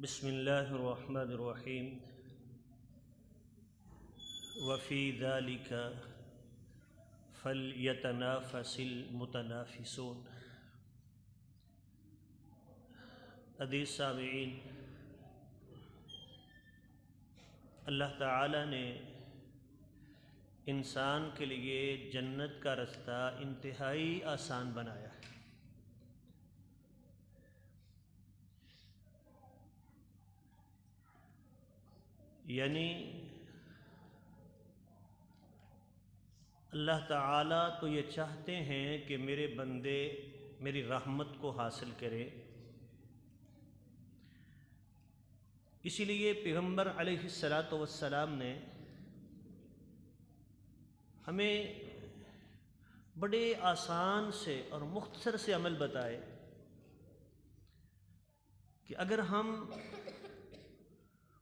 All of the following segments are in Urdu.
بسم اللہ الرحمن الرحیم وفی ذلک فلیتنافس المتنافسون۔ عزیز سامعین، اللہ تعالی نے انسان کے لیے جنت کا رستہ انتہائی آسان بنایا ہے۔ یعنی اللہ تعالیٰ تو یہ چاہتے ہیں کہ میرے بندے میری رحمت کو حاصل کرے، اسی لیے پیغمبر علیہ السلام نے ہمیں بڑے آسان سے اور مختصر سے عمل بتائے کہ اگر ہم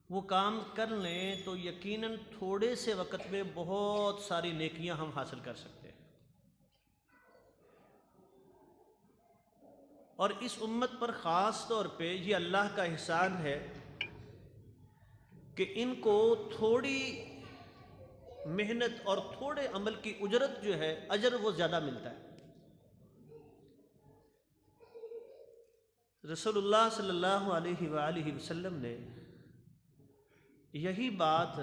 وہ کام کر لیں تو یقیناً تھوڑے سے وقت میں بہت ساری نیکیاں ہم حاصل کر سکتے ہیں۔ اور اس امت پر خاص طور پہ یہ اللہ کا احسان ہے کہ ان کو تھوڑی محنت اور تھوڑے عمل کی اجرت جو ہے، اجر وہ زیادہ ملتا ہے۔ رسول اللہ صلی اللہ علیہ وآلہ وسلم نے یہی بات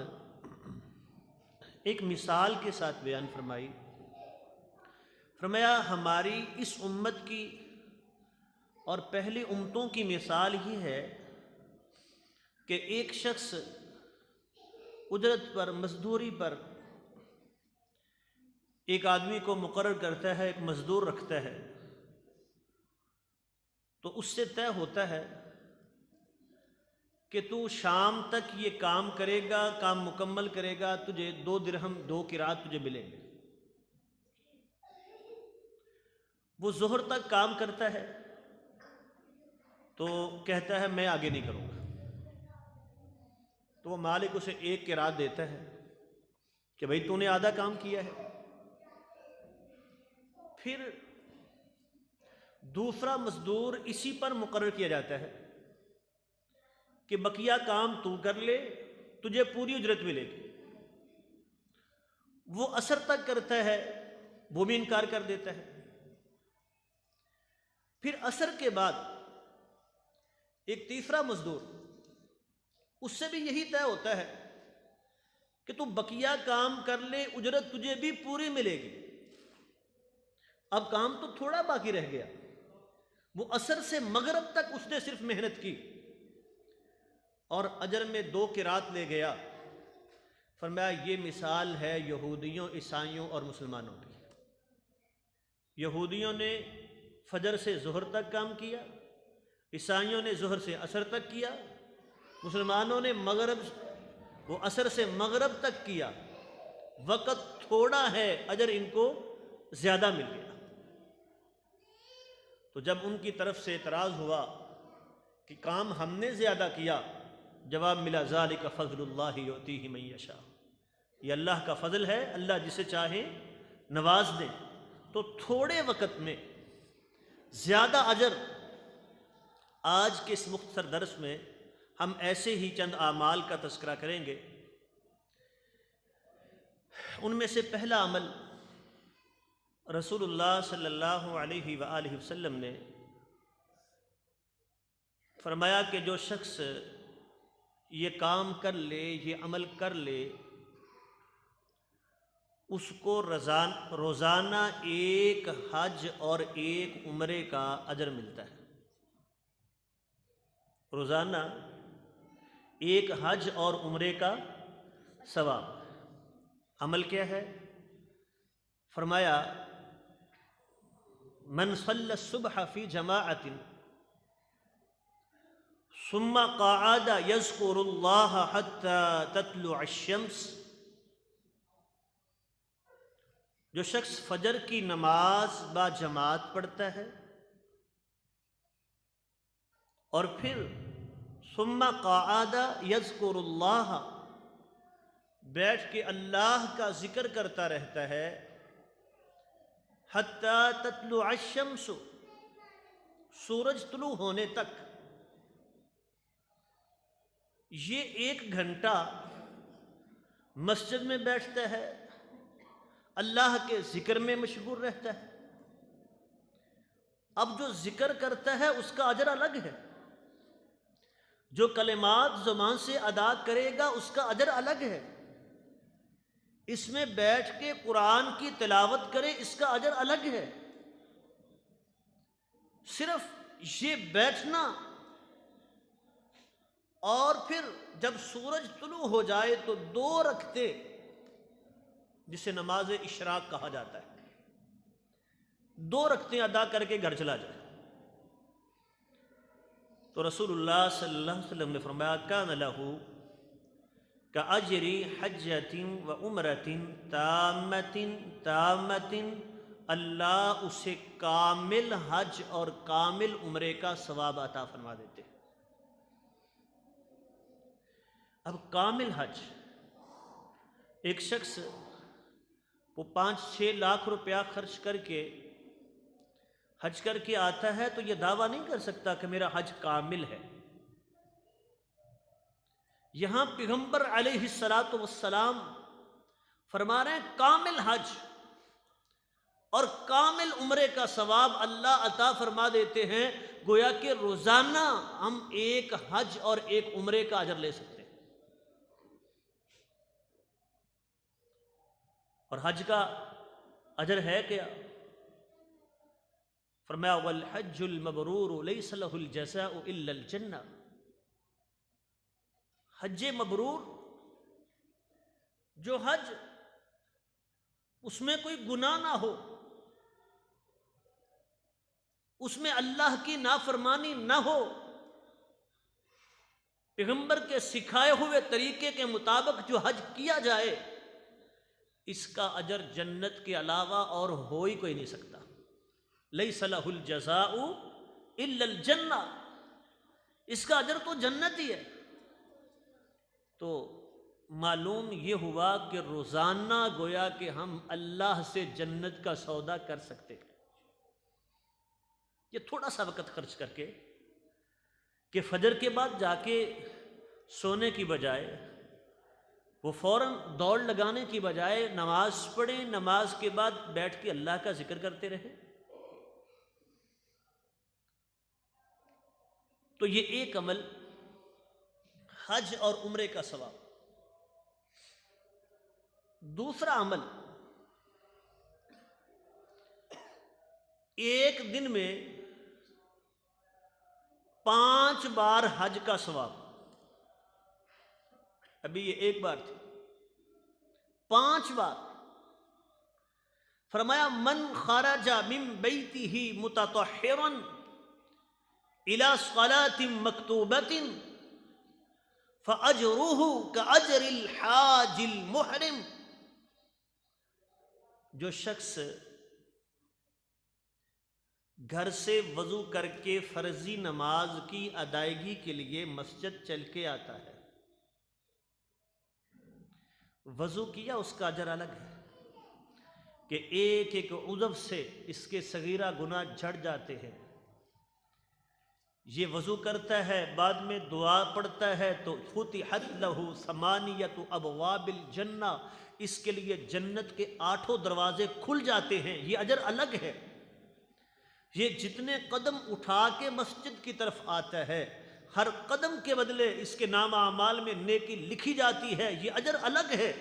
ایک مثال کے ساتھ بیان فرمائی۔ فرمایا ہماری اس امت کی اور پہلی امتوں کی مثال ہی ہے کہ ایک شخص اجرت پر، مزدوری پر ایک آدمی کو مقرر کرتا ہے، ایک مزدور رکھتا ہے، تو اس سے طے ہوتا ہے کہ تو شام تک یہ کام کرے گا، کام مکمل کرے گا، تجھے 2 درہم 2 قرات تجھے ملیں گے۔ وہ ظہر تک کام کرتا ہے تو کہتا ہے میں آگے نہیں کروں گا، تو وہ مالک اسے 1 قرات دیتا ہے کہ بھئی تو نے آدھا کام کیا ہے۔ پھر دوسرا مزدور اسی پر مقرر کیا جاتا ہے کہ بقیہ کام تو کر لے، تجھے پوری اجرت ملے گی۔ وہ عصر تک کرتا ہے، وہ بھی انکار کر دیتا ہے۔ پھر عصر کے بعد ایک تیسرا مزدور، اس سے بھی یہی طے ہوتا ہے کہ تو بقیہ کام کر لے، اجرت تجھے بھی پوری ملے گی۔ اب کام تو تھوڑا باقی رہ گیا، وہ عصر سے مغرب تک اس نے صرف محنت کی اور اجر میں 2 قرات لے گیا۔ فرمایا یہ مثال ہے یہودیوں، عیسائیوں اور مسلمانوں کی۔ یہودیوں نے فجر سے ظہر تک کام کیا، عیسائیوں نے ظہر سے عصر تک کیا، مسلمانوں نے وہ عصر سے مغرب تک کیا۔ وقت تھوڑا ہے، اجر ان کو زیادہ مل گیا۔ تو جب ان کی طرف سے اعتراض ہوا کہ کام ہم نے زیادہ کیا، جواب ملا ذالک فضل اللہ یؤتیہ من یشاء، یہ اللہ کا فضل ہے، اللہ جسے چاہے نواز دے۔ تو تھوڑے وقت میں زیادہ اجر۔ آج کے اس مختصر درس میں ہم ایسے ہی چند اعمال کا تذکرہ کریں گے۔ ان میں سے پہلا عمل رسول اللہ صلی اللہ علیہ وآلہ وسلم نے فرمایا کہ جو شخص یہ کام کر لے، یہ عمل کر لے، اس کو روزانہ 1 حج اور 1 عمرے کا اجر ملتا ہے۔ روزانہ 1 حج اور عمرے کا ثواب۔ عمل کیا ہے؟ فرمایا من صلی الصبح فی جماعت ثم قعد یذکر اللہ حتی تطلع الشمس، جو شخص فجر کی نماز با جماعت پڑھتا ہے اور پھر ثم قعد یذکر اللہ، بیٹھ کے اللہ کا ذکر کرتا رہتا ہے، حتی تطلع الشمس، سورج طلوع ہونے تک، یہ 1 گھنٹہ مسجد میں بیٹھتا ہے، اللہ کے ذکر میں مشغول رہتا ہے. اب جو ذکر کرتا ہے اس کا اجر الگ ہے، جو کلمات زبان سے ادا کرے گا اس کا اجر الگ ہے. اس میں بیٹھ کے قرآن کی تلاوت کرے اس کا اجر الگ ہے. صرف یہ بیٹھنا اور پھر جب سورج طلوع ہو جائے تو 2 رکعتیں، جسے نماز اشراق کہا جاتا ہے، 2 رکعتیں ادا کر کے گھر چلا جائے. تو رسول اللہ صلی اللہ علیہ وسلم نے فرمایا کان لہ کأجر حجۃ و عمرۃ تامۃ، اللہ اسے کامل حج اور کامل عمرے کا ثواب عطا فرما دیتے. اب کامل حج، ایک شخص وہ 5-6 لاکھ روپیہ خرچ کر کے حج کر کے آتا ہے تو یہ دعویٰ نہیں کر سکتا کہ میرا حج کامل ہے. یہاں پیغمبر علیہ الصلاۃ والسلام فرما رہے ہیں کامل حج اور کامل عمرے کا ثواب اللہ عطا فرما دیتے ہیں، گویا کہ روزانہ ہم 1 حج اور 1 عمرے کا اجر لے سکتے ہیں. اور حج کا اجر ہے کیا؟ فرمایا والحج المبرور لیس له الجزاء الا الجنہ. حج مبرور، جو حج اس میں کوئی گناہ نہ ہو، اس میں اللہ کی نافرمانی نہ ہو، پیغمبر کے سکھائے ہوئے طریقے کے مطابق جو حج کیا جائے، اس کا اجر جنت کے علاوہ اور ہو ہی کوئی نہیں سکتا. لیس لہ الجزاء الا الجنہ، اس کا اجر تو جنت ہی ہے. تو معلوم یہ ہوا کہ روزانہ گویا کہ ہم اللہ سے جنت کا سودا کر سکتے ہیں. یہ تھوڑا سا وقت خرچ کر کے کہ فجر کے بعد جا کے سونے کی بجائے، وہ فوراً دوڑ لگانے کی بجائے نماز پڑھیں، نماز کے بعد بیٹھ کے اللہ کا ذکر کرتے رہیں. تو یہ ایک عمل حج اور عمرے کا ثواب. دوسرا عمل، ایک دن میں 5 بار حج کا ثواب. ابھی یہ 1 بار تھی، 5 بار. فرمایا من خرج من بیتہ متطہرا الی صلاۃ مکتوبۃ فاجرہ کاجر الحاج المحرم. جو شخص گھر سے وضو کر کے فرضی نماز کی ادائیگی کے لیے مسجد چل کے آتا ہے، وضو کیا، اس کا اجر الگ ہے کہ ایک ایک عضو سے اس کے صغیرہ گناہ جھڑ جاتے ہیں. یہ وضو کرتا ہے، بعد میں دعا پڑھتا ہے تو فتحت لہ 8 ابواب الجنہ، اس کے لیے جنت کے 8 دروازے کھل جاتے ہیں. یہ اجر الگ ہے. یہ جتنے قدم اٹھا کے مسجد کی طرف آتا ہے، ہر قدم کے بدلے اس کے نام اعمال میں نیکی لکھی جاتی ہے. یہ اجر الگ ہے.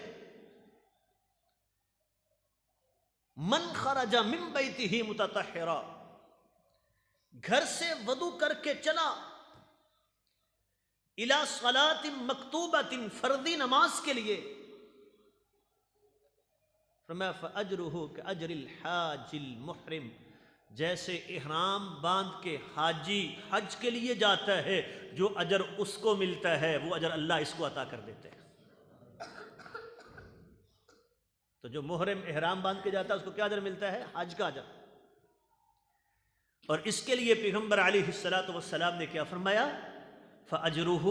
من خرج من بیتہ متطہرا، گھر سے وضو کر کے چلا، الی صلاۃ مکتوبۃ، فرضی نماز کے لیے، فرمایا فاجرہ کاجر الحاج المحرم، جیسے احرام باندھ کے حاجی حج کے لیے جاتا ہے، جو اجر اس کو ملتا ہے وہ اجر اللہ اس کو عطا کر دیتے ہیں. تو جو محرم احرام باندھ کے جاتا ہے اس کو کیا اجر ملتا ہے؟ حج کا اجر. اور اس کے لیے پیغمبر علیہ الصلاۃ والسلام نے کیا فرمایا؟ فاجرہ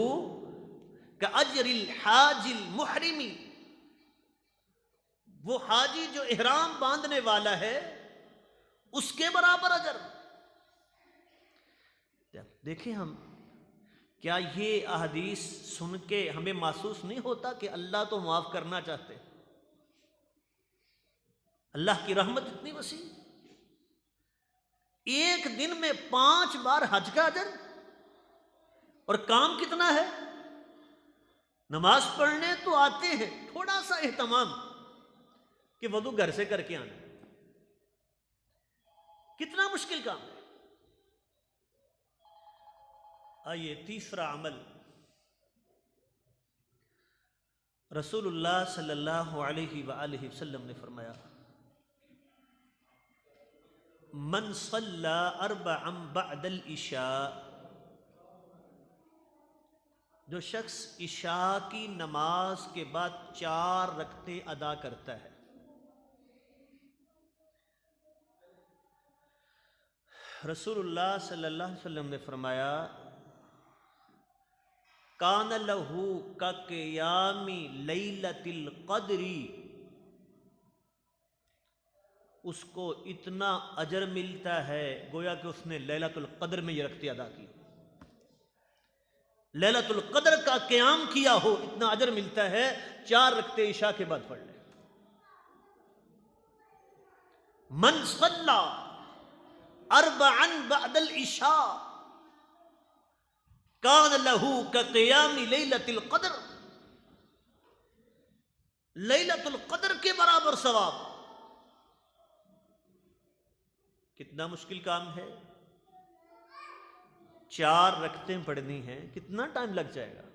کاجر الحاج المحرم، وہ حاجی جو احرام باندھنے والا ہے اس کے برابر اجر. دیکھیں ہم کیا یہ احادیث سن کے ہمیں محسوس نہیں ہوتا کہ اللہ تو معاف کرنا چاہتے ہیں؟ اللہ کی رحمت اتنی وسیع، ایک دن میں 5 بار حج کا اجر، اور کام کتنا ہے؟ نماز پڑھنے تو آتے ہیں، تھوڑا سا اہتمام کہ وضو گھر سے کر کے آنا، کتنا مشکل کام ہے۔ آئیے تیسرا عمل، رسول اللہ صلی اللہ علیہ وآلہ وسلم نے فرمایا من صلی اربعا بعد العشاء، جو شخص عشاء کی نماز کے بعد 4 رکعتیں ادا کرتا ہے، رسول اللہ صلی اللہ علیہ وسلم نے فرمایا کان لہ کقیام لیلۃ القدر، اس کو اتنا اجر ملتا ہے گویا کہ اس نے لیلۃ القدر میں یہ رکعتیں ادا کی، لیلۃ القدر کا قیام کیا ہو، اتنا اجر ملتا ہے۔ 4 رکعتیں عشاء کے بعد پڑھ لیں۔ من صلی اربعا بعد العشاء کان لہ کقیام لیلۃ القدر، لیلۃ القدر کے برابر ثواب۔ کتنا مشکل کام ہے، 4 رکعتیں پڑھنی ہیں، کتنا ٹائم لگ جائے گا؟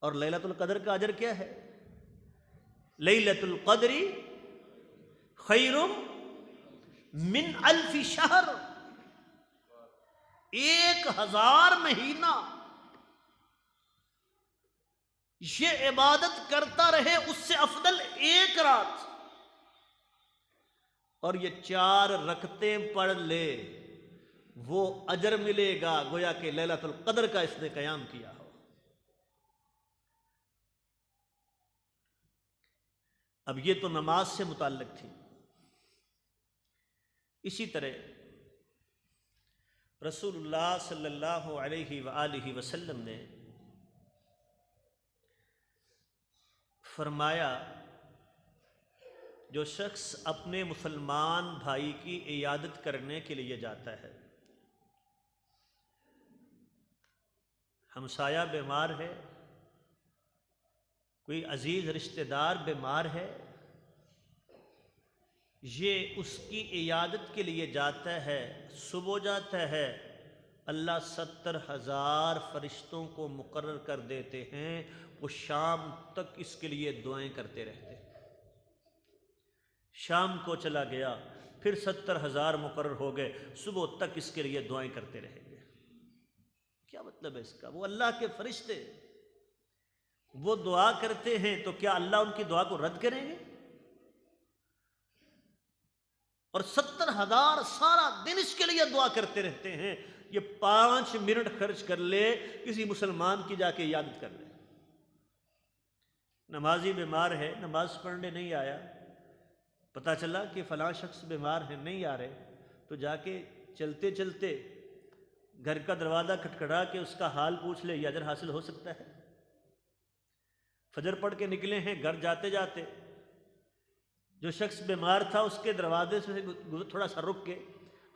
اور لیلۃ القدر کا اجر کیا ہے؟ لیلۃ القدر خیر من 1000 شہر، 1000 مہینہ یہ عبادت کرتا رہے اس سے افضل 1 رات، اور یہ 4 رکعتیں پڑھ لے وہ اجر ملے گا گویا کہ لیلۃ القدر کا اس نے قیام کیا ہو۔ اب یہ تو نماز سے متعلق تھی، اسی طرح رسول اللہ صلی اللہ علیہ وآلہ وسلم نے فرمایا جو شخص اپنے مسلمان بھائی کی عیادت کرنے کے لیے جاتا ہے، ہمسایہ بیمار ہے، کوئی عزیز رشتہ دار بیمار ہے، یہ اس کی عیادت کے لیے جاتا ہے، صبح جاتا ہے، اللہ 70,000 فرشتوں کو مقرر کر دیتے ہیں، وہ شام تک اس کے لیے دعائیں کرتے رہتے ہیں۔ شام کو چلا گیا، پھر 70,000 مقرر ہو گئے، صبح تک اس کے لیے دعائیں کرتے رہیں گے۔ کیا مطلب ہے اس کا؟ وہ اللہ کے فرشتے وہ دعا کرتے ہیں تو کیا اللہ ان کی دعا کو رد کریں گے؟ اور 70,000 سارا دن اس کے لیے دعا کرتے رہتے ہیں۔ یہ 5 منٹ خرچ کر لے، کسی مسلمان کی جا کے عیادت کر لے۔ نمازی بیمار ہے، نماز پڑھنے نہیں آیا، پتہ چلا کہ فلاں شخص بیمار ہے، نہیں آ رہے، تو جا کے چلتے چلتے گھر کا دروازہ کھٹکھٹا کے اس کا حال پوچھ لے، یہ اجر حاصل ہو سکتا ہے۔ فجر پڑھ کے نکلے ہیں، گھر جاتے جاتے جو شخص بیمار تھا اس کے دروازے سے تھوڑا سا رک کے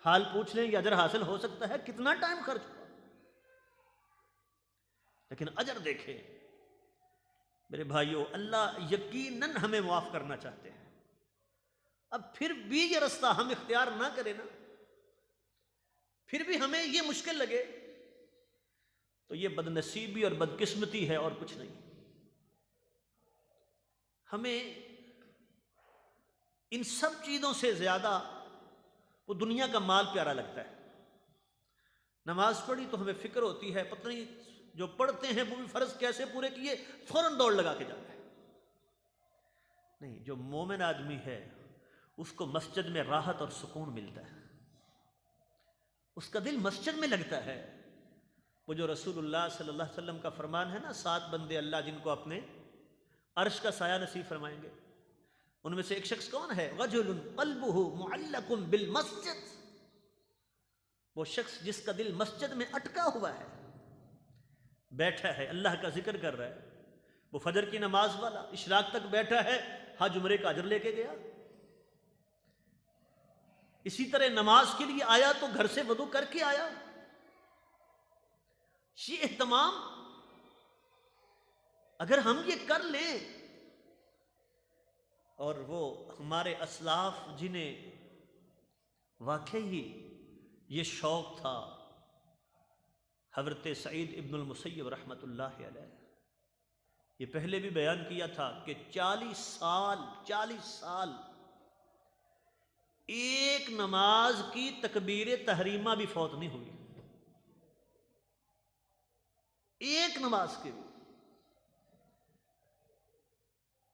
حال پوچھ لیں، یہ اجر حاصل ہو سکتا ہے۔ کتنا ٹائم خرچ ہوا، لیکن اجر دیکھیں میرے بھائیوں، اللہ یقیناً ہمیں معاف کرنا چاہتے ہیں۔ اب پھر بھی یہ رستہ ہم اختیار نہ کریں نا، پھر بھی ہمیں یہ مشکل لگے، تو یہ بدنصیبی اور بدقسمتی ہے اور کچھ نہیں۔ ہمیں ان سب چیزوں سے زیادہ وہ دنیا کا مال پیارا لگتا ہے۔ نماز پڑھی تو ہمیں فکر ہوتی ہے، پتہ نہیں جو پڑھتے ہیں وہ بھی فرض کیسے پورے کیے، فوراً دوڑ لگا کے جاتا ہے۔ نہیں، جو مومن آدمی ہے اس کو مسجد میں راحت اور سکون ملتا ہے، اس کا دل مسجد میں لگتا ہے۔ وہ جو رسول اللہ صلی اللہ علیہ وسلم کا فرمان ہے نا، 7 بندے اللہ جن کو اپنے عرش کا سایہ نصیب فرمائیں گے، ان میں سے ایک شخص کون ہے؟ رجل قلبہ معلق بالمسجد، وہ شخص جس کا دل مسجد میں اٹکا ہوا ہے، بیٹھا ہے اللہ کا ذکر کر رہا ہے، وہ فجر کی نماز والا اشراق تک بیٹھا ہے، حج عمرے کا اجر لے کے گیا۔ اسی طرح نماز کے لیے آیا تو گھر سے وضو کر کے آیا۔ یہ اہتمام اگر ہم یہ کر لیں، اور وہ ہمارے اسلاف جنہیں واقعی یہ شوق تھا، حضرت سعید ابن المسیب رحمۃ اللہ علیہ، یہ پہلے بھی بیان کیا تھا کہ 40 سال ایک نماز کی تکبیر تحریمہ بھی فوت نہیں ہوئی، ایک نماز کے بھی۔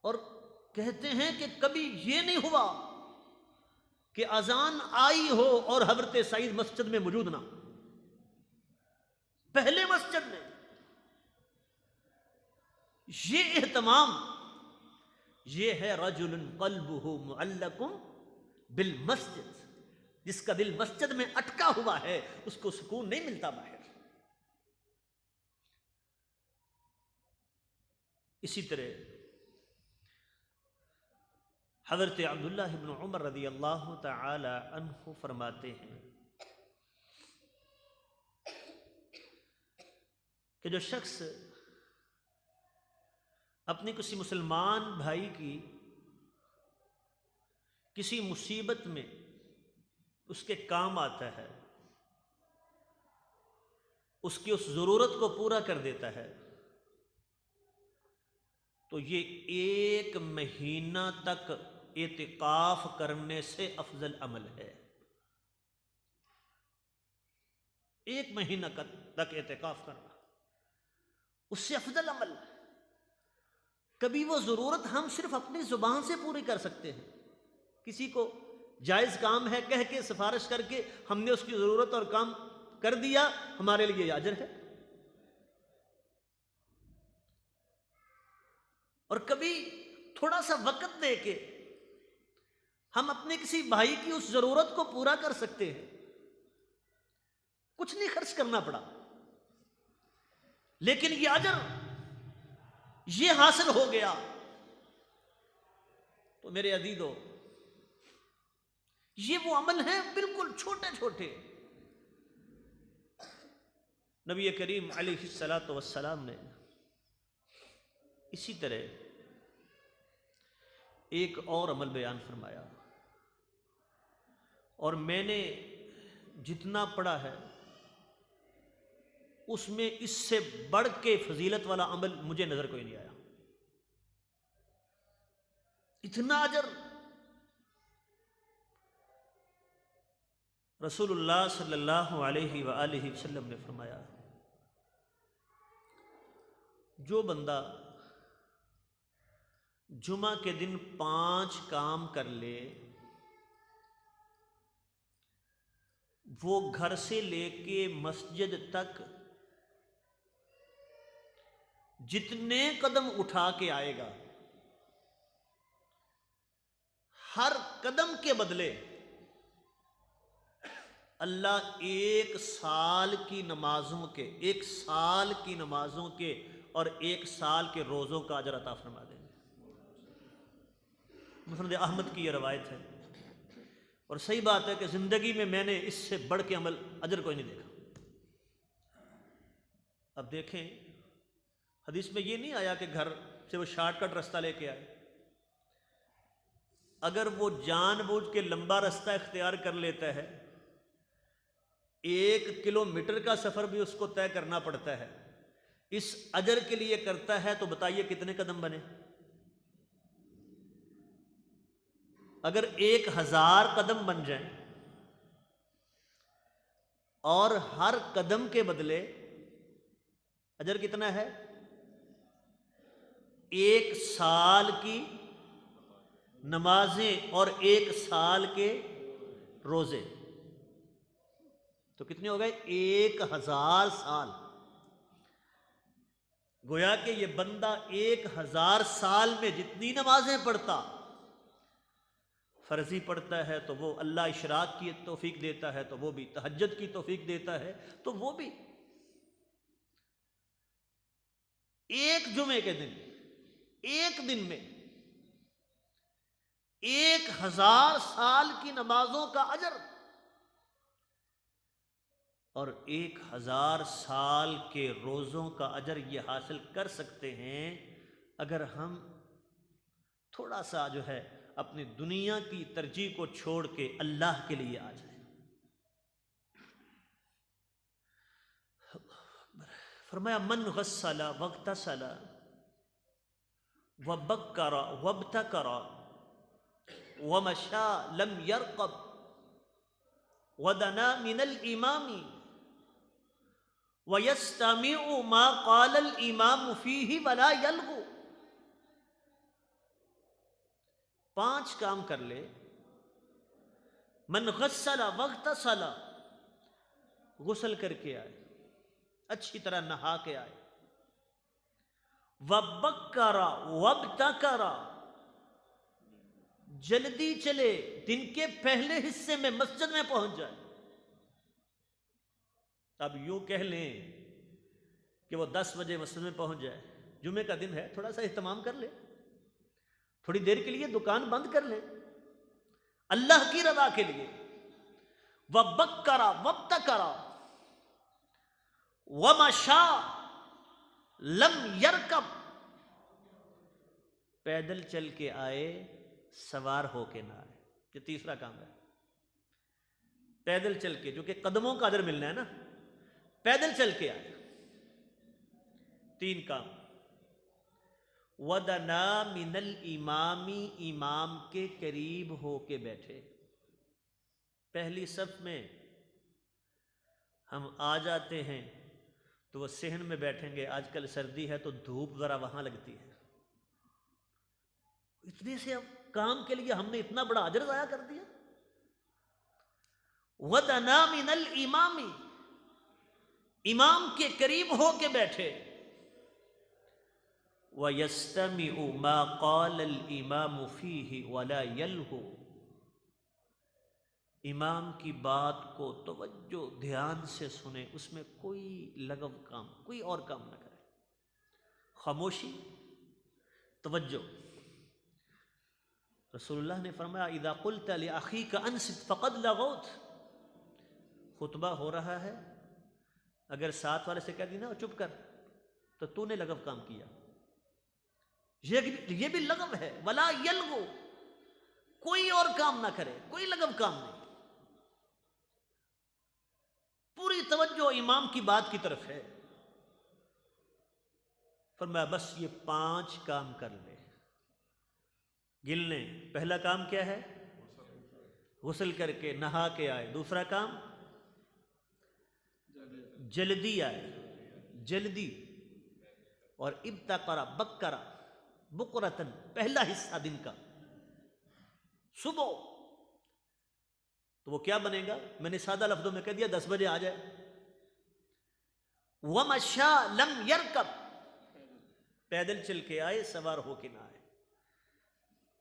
اور کہتے ہیں کہ کبھی یہ نہیں ہوا کہ اذان آئی ہو اور حضرت سعید مسجد میں موجود نہ، پہلے مسجد میں۔ یہ اہتمام، یہ ہے رجل قلبہ معلق بالمسجد، جس کا دل مسجد میں اٹکا ہوا ہے اس کو سکون نہیں ملتا باہر۔ اسی طرح حضرت عبداللہ ابن عمر رضی اللہ تعالی عنہ فرماتے ہیں کہ جو شخص اپنی کسی مسلمان بھائی کی کسی مصیبت میں اس کے کام آتا ہے، اس کی اس ضرورت کو پورا کر دیتا ہے، تو یہ 1 مہینہ تک اعتکاف کرنے سے افضل عمل ہے۔ 1 مہینہ تک اعتکاف کرنا اس سے افضل عمل ہے۔ کبھی وہ ضرورت ہم صرف اپنی زبان سے پوری کر سکتے ہیں، کسی کو جائز کام ہے کہہ کے سفارش کر کے ہم نے اس کی ضرورت اور کام کر دیا، ہمارے لیے یہ اجر ہے۔ اور کبھی تھوڑا سا وقت دے کے ہم اپنے کسی بھائی کی اس ضرورت کو پورا کر سکتے ہیں، کچھ نہیں خرچ کرنا پڑا، لیکن یہ اجر یہ حاصل ہو گیا۔ تو میرے عزیزو، یہ وہ عمل ہیں بالکل چھوٹے چھوٹے۔ نبی کریم علیہ الصلاۃ والسلام نے اسی طرح ایک اور عمل بیان فرمایا، اور میں نے جتنا پڑھا ہے اس میں اس سے بڑھ کے فضیلت والا عمل مجھے نظر کوئی نہیں آیا۔ اتنا اجر رسول اللہ صلی اللہ علیہ وآلہ وسلم نے فرمایا، جو بندہ جمعہ کے دن 5 کام کر لے، وہ گھر سے لے کے مسجد تک جتنے قدم اٹھا کے آئے گا، ہر قدم کے بدلے اللہ 1 سال کی نمازوں کے 1 سال کی نمازوں کے اور 1 سال کے روزوں کا اجر عطا فرما دیں گے۔ مسند احمد کی یہ روایت ہے، اور صحیح بات ہے کہ زندگی میں نے اس سے بڑھ کے عمل اجر کوئی نہیں دیکھا۔ اب دیکھیں، حدیث میں یہ نہیں آیا کہ گھر سے وہ شارٹ کٹ راستہ لے کے آئے۔ اگر وہ جان بوجھ کے لمبا راستہ اختیار کر لیتا ہے، 1 کلومیٹر کا سفر بھی اس کو طے کرنا پڑتا ہے، اس اجر کے لیے کرتا ہے، تو بتائیے کتنے قدم بنے؟ اگر 1000 قدم بن جائیں اور ہر قدم کے بدلے اجر کتنا ہے؟ 1 سال کی نمازیں اور 1 سال کے روزے، تو کتنے ہو گئے؟ 1000 سال۔ گویا کہ یہ بندہ 1000 سال میں جتنی نمازیں پڑھتا، فرضی پڑھتا ہے تو وہ اللہ اشراق کی توفیق دیتا ہے تو وہ بھی تہجد کی توفیق دیتا ہے تو وہ بھی ایک جمعے کے دن ایک دن میں 1000 سال کی نمازوں کا اجر اور 1000 سال کے روزوں کا اجر یہ حاصل کر سکتے ہیں اگر ہم تھوڑا سا جو ہے اپنی دنیا کی ترجیح کو چھوڑ کے اللہ کے لیے آ جائیں۔ فرمایا من غسل واغتسل وبکر وابتکر ومشى لم يرقب ودنا من الامام ويستمع ما قال الامام فيه ولا يلغو۔ 5 کام کر لے، من غسل واغتسل، غسل کر کے آئے، اچھی طرح نہا کے آئے، وبکر وابتکر، جلدی چلے، دن کے پہلے حصے میں مسجد میں پہنچ جائے۔ اب یوں کہہ لیں کہ وہ 10 بجے مسجد میں پہنچ جائے، جمعے کا دن ہے، تھوڑا سا اہتمام کر لے، تھوڑی دیر کے لیے دکان بند کر لے اللہ کی رضا کے لیے۔ وبکر وابتکر ومشى لم يركب، پیدل چل کے آئے، سوار ہو کے نہ آئے۔ یہ تیسرا کام ہے، پیدل چل کے، جو کہ قدموں کا اجر ملنا ہے نا، پیدل چل کے آئے۔ 3 کام، ودنا من الامام، امام کے قریب ہو کے بیٹھے۔ پہلی صف میں ہم آ جاتے ہیں تو وہ صحن میں بیٹھیں گے، آج کل سردی ہے تو دھوپ ذرا وہاں لگتی ہے، اتنے سے کام کے لیے ہم نے اتنا بڑا اجر ضائع کر دیا۔ ودنا من الامام، امام کے قریب ہو کے بیٹھے۔ وَيَسْتَمِعُ مَا قَالَ الْإِمَامُ فِيهِ وَلَا يَلْهُ، امام کی بات کو توجہ دھیان سے سنیں، اس میں کوئی لغو کام، کوئی اور کام نہ کرے، خاموشی، توجہ۔ رسول اللہ نے فرمایا اذا قلت لأخيك انصت فقد لغوت، خطبہ ہو رہا ہے، اگر ساتھ والے سے کہہ دی نا چپ کر تو تو نے لغو کام کیا، یہ بھی لغو ہے۔ ولا یلغو، کوئی اور کام نہ کرے، کوئی لغو کام نہیں، پوری توجہ امام کی بات کی طرف ہے۔ فرمایا بس یہ 5 کام کر لے، گن لیں۔ پہلا کام کیا ہے؟ غسل کر کے نہا کے آئے۔ دوسرا کام جلدی آئے، جلدی، اور ابتکر بکرا بکرتن، پہلا حصہ دن کا صبح، تو وہ کیا بنے گا؟ میں نے سادہ لفظوں میں کہہ دیا 10 بجے آ جائے۔ ومشى لم يركب، پیدل چل کے آئے، سوار ہو کے نہ آئے۔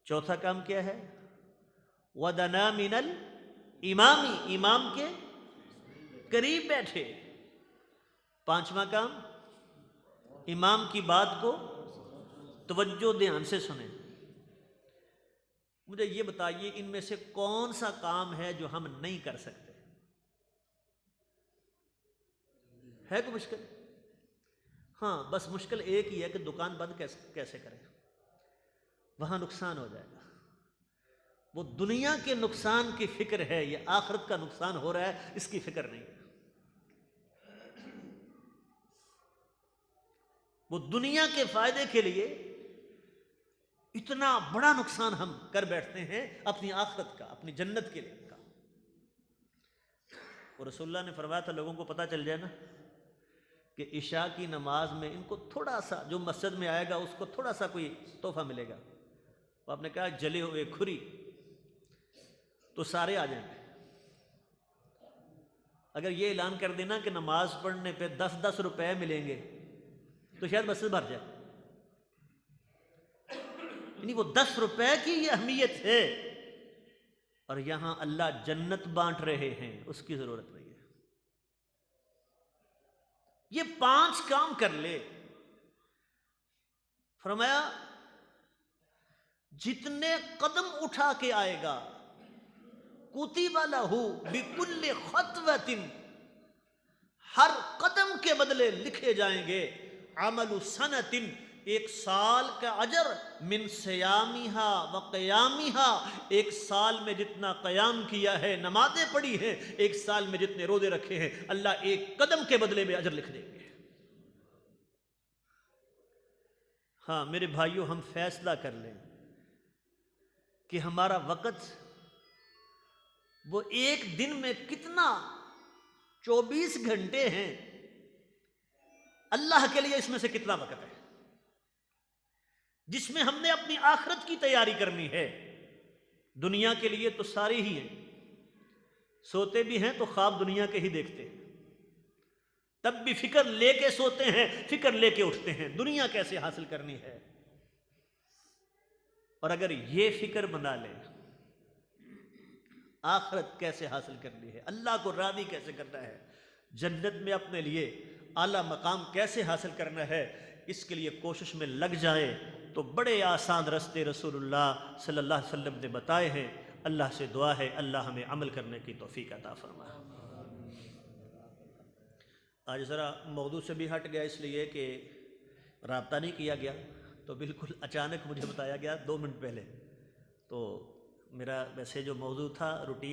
چوتھا کام کیا ہے؟ ودنا من الامام، امام کے قریب بیٹھے۔ 5واں کام، امام کی بات کو توجہ دھیان سے سنیں۔ مجھے یہ بتائیے ان میں سے کون سا کام ہے جو ہم نہیں کر سکتے؟ ہے کوئی مشکل؟ ہاں، بس مشکل ایک ہی ہے کہ دکان بند کیسے کریں، وہاں نقصان ہو جائے گا۔ وہ دنیا کے نقصان کی فکر ہے، یہ آخرت کا نقصان ہو رہا ہے، اس کی فکر نہیں ہے۔ وہ دنیا کے فائدے کے لیے اتنا بڑا نقصان ہم کر بیٹھتے ہیں اپنی آخرت کا، اپنی جنت کے لیے کا۔ اور رسول اللہ نے فرمایا تھا لوگوں کو پتہ چل جائے نا کہ عشاء کی نماز میں ان کو تھوڑا سا، جو مسجد میں آئے گا اس کو تھوڑا سا کوئی تحفہ ملے گا، تو آپ نے کہا جلے ہوئے کھری، تو سارے آ جائیں گے۔ اگر یہ اعلان کر دینا کہ نماز پڑھنے پہ 10 روپے ملیں گے تو شاید مسجد بھر جائے۔ یعنی وہ 10 روپے کی یہ اہمیت ہے اور یہاں اللہ جنت بانٹ رہے ہیں، اس کی ضرورت نہیں ہے۔ یہ 5 کام کر لے، فرمایا جتنے قدم اٹھا کے آئے گا کتب لہ بکل خطوۃ، ہر قدم کے بدلے لکھے جائیں گے عمل سنۃ، 1 سال کا اجر، من صیامہا و قیامہا، 1 سال میں جتنا قیام کیا ہے، نمازیں پڑھی ہیں، 1 سال میں جتنے روزے رکھے ہیں، اللہ 1 قدم کے بدلے میں اجر لکھ دیں گے۔ ہاں میرے بھائیوں، ہم فیصلہ کر لیں کہ ہمارا وقت وہ 1 دن میں کتنا، 24 گھنٹے ہیں، اللہ کے لیے اس میں سے کتنا وقت ہے جس میں ہم نے اپنی آخرت کی تیاری کرنی ہے۔ دنیا کے لیے تو سارے ہی ہیں، سوتے بھی ہیں تو خواب دنیا کے ہی دیکھتے ہیں، تب بھی فکر لے کے سوتے ہیں، فکر لے کے اٹھتے ہیں، دنیا کیسے حاصل کرنی ہے۔ اور اگر یہ فکر بنا لیں آخرت کیسے حاصل کرنی ہے، اللہ کو راضی کیسے کرنا ہے، جنت میں اپنے لیے اعلیٰ مقام کیسے حاصل کرنا ہے، اس کے لیے کوشش میں لگ جائیں تو بڑے آسان رستے رسول اللہ صلی اللہ علیہ وسلم نے بتائے ہیں۔ اللہ سے دعا ہے اللہ ہمیں عمل کرنے کی توفیق عطا فرمائے۔ آج ذرا موضوع سے بھی ہٹ گیا، اس لیے کہ رابطہ نہیں کیا گیا، تو بالکل اچانک مجھے بتایا گیا 2 منٹ پہلے، تو میرا ویسے جو موضوع تھا روٹین